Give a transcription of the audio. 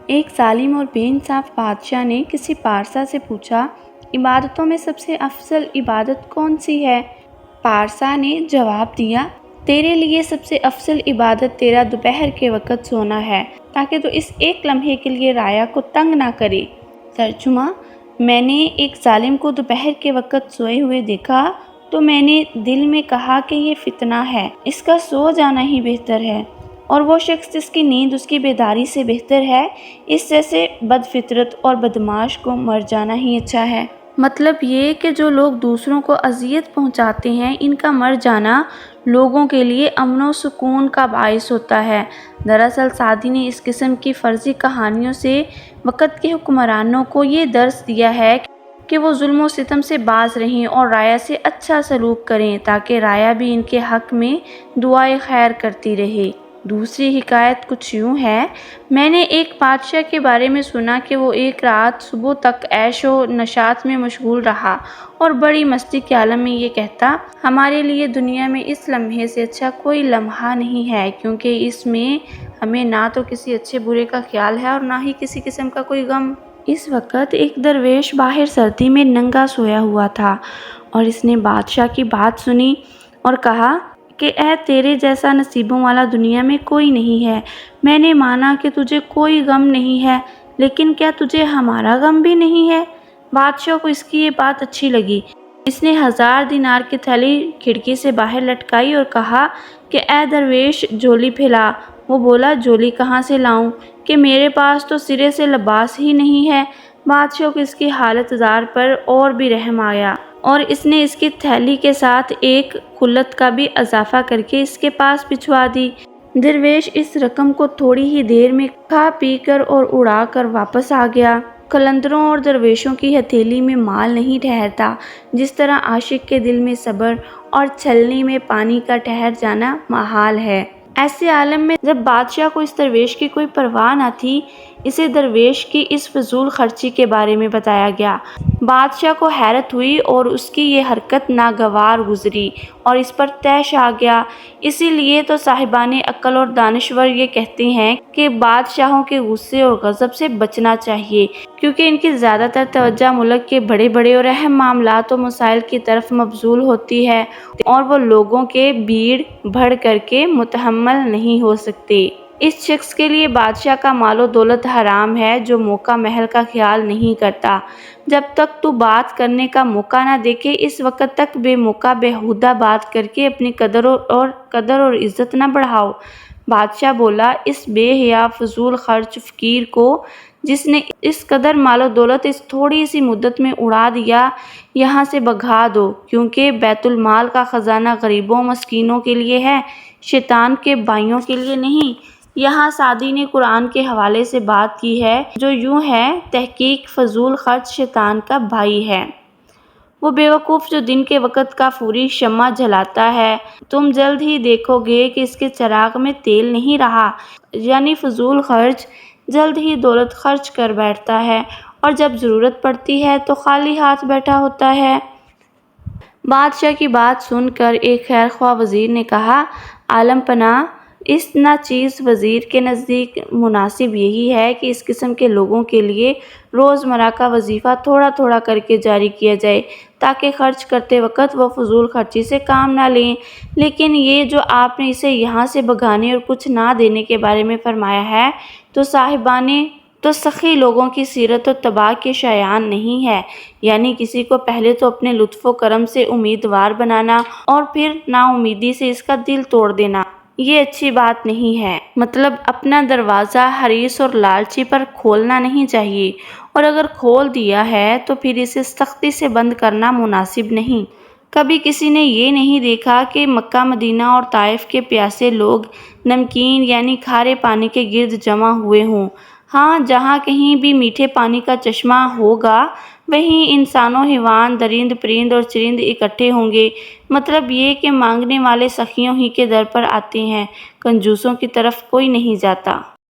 ایک ظالم اور بے انصاف بادشاہ نے کسی پارسا سے پوچھا، عبادتوں میں سب سے افضل عبادت کون سی ہے؟ پارسا نے جواب دیا، تیرے لیے سب سے افضل عبادت تیرا دوپہر کے وقت سونا ہے، تاکہ تو اس ایک لمحے کے لیے رایا کو تنگ نہ کرے۔ ترجمہ: میں نے ایک ظالم کو دوپہر کے وقت سوئے ہوئے دیکھا تو میں نے دل میں کہا کہ یہ فتنہ ہے، اس کا سو جانا ہی بہتر ہے، اور وہ شخص جس کی نیند اس کی بیداری سے بہتر ہے، اس جیسے بد فطرت اور بدمعاش کو مر جانا ہی اچھا ہے۔ مطلب یہ کہ جو لوگ دوسروں کو اذیت پہنچاتے ہیں، ان کا مر جانا لوگوں کے لیے امن و سکون کا باعث ہوتا ہے۔ دراصل سعدی نے اس قسم کی فرضی کہانیوں سے وقت کے حکمرانوں کو یہ درس دیا ہے کہ وہ ظلم و ستم سے باز رہیں اور رعایا سے اچھا سلوک کریں، تاکہ رعایا بھی ان کے حق میں دعائے خیر کرتی رہے۔ دوسری حکایت کچھ یوں ہے، میں نے ایک بادشاہ کے بارے میں سنا کہ وہ ایک رات صبح تک عیش و نشاط میں مشغول رہا اور بڑی مستی کے عالم میں یہ کہتا، ہمارے لیے دنیا میں اس لمحے سے اچھا کوئی لمحہ نہیں ہے، کیونکہ اس میں ہمیں نہ تو کسی اچھے برے کا خیال ہے اور نہ ہی کسی قسم کا کوئی غم۔ اس وقت ایک درویش باہر سردی میں ننگا سویا ہوا تھا اور اس نے بادشاہ کی بات سنی اور کہا کہ اے تیرے جیسا نصیبوں والا دنیا میں کوئی نہیں ہے۔ میں نے مانا کہ تجھے کوئی غم نہیں ہے، لیکن کیا تجھے ہمارا غم بھی نہیں ہے؟ بادشاہ کو اس کی یہ بات اچھی لگی۔ اس نے 1000 دینار کی تھیلی کھڑکی سے باہر لٹکائی اور کہا کہ اے درویش جھولی پھیلا۔ وہ بولا، جھولی کہاں سے لاؤں کہ میرے پاس تو سرے سے لباس ہی نہیں ہے۔ بادشاہ کو اس کی حالت زار پر اور بھی رحم آیا اور اس نے اس کی تھیلی کے ساتھ ایک خلت کا بھی اضافہ کر کے اس کے پاس بھجوا دی۔ درویش اس رقم کو تھوڑی ہی دیر میں کھا پی کر اور اڑا کر واپس آ گیا۔ قلندروں اور درویشوں کی ہتھیلی میں مال نہیں ٹھہرتا، جس طرح عاشق کے دل میں صبر اور چھلنی میں پانی کا ٹھہر جانا محال ہے۔ ایسے عالم میں جب بادشاہ کو اس درویش کی کوئی پرواہ نہ تھی، اسے درویش کی اس فضول خرچی کے بارے میں بتایا گیا۔ بادشاہ کو حیرت ہوئی اور اس کی یہ حرکت ناگوار گزری اور اس پر طیش آ گیا۔ اسی لیے تو صاحبان عقل اور دانشور یہ کہتے ہیں کہ بادشاہوں کے غصے اور غضب سے بچنا چاہیے، کیونکہ ان کی زیادہ تر توجہ ملک کے بڑے بڑے اور اہم معاملات و مسائل کی طرف مبذول ہوتی ہے اور وہ لوگوں کے بھیڑ بڑھ کر کے متحمل نہیں ہو سکتے۔ اس شخص کے لیے بادشاہ کا مال و دولت حرام ہے جو موقع محل کا خیال نہیں کرتا۔ جب تک تو بات کرنے کا موقع نہ دیکھے، اس وقت تک بے موقع بیہودہ بات کر کے اپنی قدر اور عزت نہ بڑھاؤ۔ بادشاہ بولا، اس بے حیا فضول خرچ فقیر کو جس نے اس قدر مال و دولت اس تھوڑی سی مدت میں اڑا دیا، یہاں سے بھگا دو، کیونکہ بیت المال کا خزانہ غریبوں مسکینوں کے لیے ہے، شیطان کے بھائیوں کے لیے نہیں۔ یہاں سعدی نے قرآن کے حوالے سے بات کی ہے جو یوں ہے، تحقیق فضول خرچ شیطان کا بھائی ہے، وہ بیوقوف جو دن کے وقت کافوری شمع جلاتا ہے، تم جلد ہی دیکھو گے کہ اس کے چراغ میں تیل نہیں رہا۔ یعنی فضول خرچ جلد ہی دولت خرچ کر بیٹھتا ہے اور جب ضرورت پڑتی ہے تو خالی ہاتھ بیٹھا ہوتا ہے۔ بادشاہ کی بات سن کر ایک خیر خواہ وزیر نے کہا، عالم پناہ، اس ناچیز وزیر کے نزدیک مناسب یہی ہے کہ اس قسم کے لوگوں کے لیے روزمرہ کا وظیفہ تھوڑا تھوڑا کر کے جاری کیا جائے، تاکہ خرچ کرتے وقت وہ فضول خرچی سے کام نہ لیں۔ لیکن یہ جو آپ نے اسے یہاں سے بھگانے اور کچھ نہ دینے کے بارے میں فرمایا ہے تو سخی لوگوں کی سیرت و طباع کے شایان نہیں ہے، یعنی کسی کو پہلے تو اپنے لطف و کرم سے امیدوار بنانا اور پھر نا امیدی سے اس کا دل توڑ دینا، یہ اچھی بات نہیں ہے۔ مطلب اپنا دروازہ حریص اور لالچی پر کھولنا نہیں چاہیے، اور اگر کھول دیا ہے تو پھر اسے سختی سے بند کرنا مناسب نہیں۔ کبھی کسی نے یہ نہیں دیکھا کہ مکہ مدینہ اور طائف کے پیاسے لوگ نمکین یعنی کھارے پانی کے گرد جمع ہوئے ہوں۔ ہاں، جہاں کہیں بھی میٹھے پانی کا چشمہ ہوگا وہیں انسان و حیوان، درند پرند اور چرند اکٹھے ہوں گے۔ مطلب یہ کہ مانگنے والے سخیوں ہی کے در پر آتے ہیں، کنجوسوں کی طرف کوئی نہیں جاتا۔